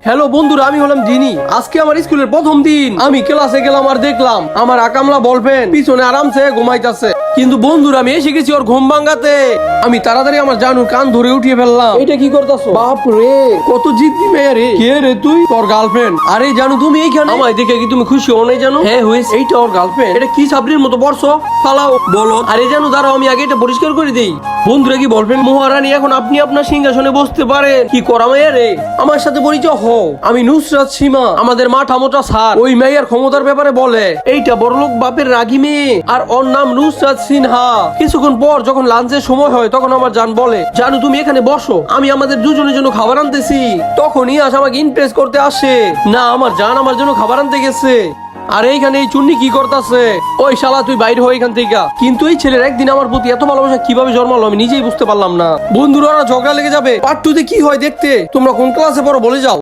Hello বন্ধুরা, আমি হলাম জিনি। আজকে আমার স্কুলের প্রথম দিন। আমি ক্লাসে গেলাম আর দেখলাম আমার আকামলা বলফ্রেন্ড পিছনে আরামসে ঘুমাইতেছে। কিন্তু বন্ধুরা, আমি এসে গেছি ওর ঘুম ভাঙাতে। আমি তাড়াতাড়ি আমার জানুর কান ধরে উঠিয়ে ফেললাম। এটা কি করতেছো? বাপ রে, কত জিদ্দি মেয়ে রে। কে রে তুই? তোর গার্লফ্রেন্ড? আরে জানু, তুমি এইখানে? আমায় দেখে কি তুমি খুশি হও নাই জানো? হ্যাঁ হয়েছে। এইটা ওর গার্লফ্রেন্ড। এটা কি সাবরির মতো বর্ষো ফালাও বলো। আরে জানু দাঁড়াও, আমি আগে এটা পরিষ্কার করে দেই। বন্ধুরা কি বলবেন? মহারানী, এখন আপনি আপনার সিংহাসনে বসতে পারেন। কি করা মেয়ে রে, আমার সাথে পরিচয় হও। আমি নুসরাত সীমা। আমাদের মাঠা মোটা স্যার ওই মেয়ের ক্ষমতার ব্যাপারে বলে। এইটা বড়লোক বাপের রাগী মেয়ে, আর ওর নাম নুসরাত সিনহা। কিছুক্ষণ পর যখন লাঞ্চের সময় হয় তখন আমার জান বলে, জানু তুমি এখানে বসো, আমি আমাদের দুজনের জন্য খাবার আনতেছি। তখনই আজ আমাকে ইমপ্রেস করতে আসে। না, আমার জান আমার জন্য খাবার আনতে গেছে। আর এইখানে এই চুন্নি কি করতেছে? ওই শালা তুই বাইরে হয়ে এখান থেকে। কিন্তু এই ছেলের একদিন আমার প্রতি এত ভালোবাসা কিভাবে জন্মালো আমি নিজেই বুঝতে পারলাম না। বন্ধুরা, ওরা ঝগড়া লেগে যাবে। পার্ট 2 তে কি হয় দেখতে তোমরা কোন ক্লাসে পড়ো বলে যাও।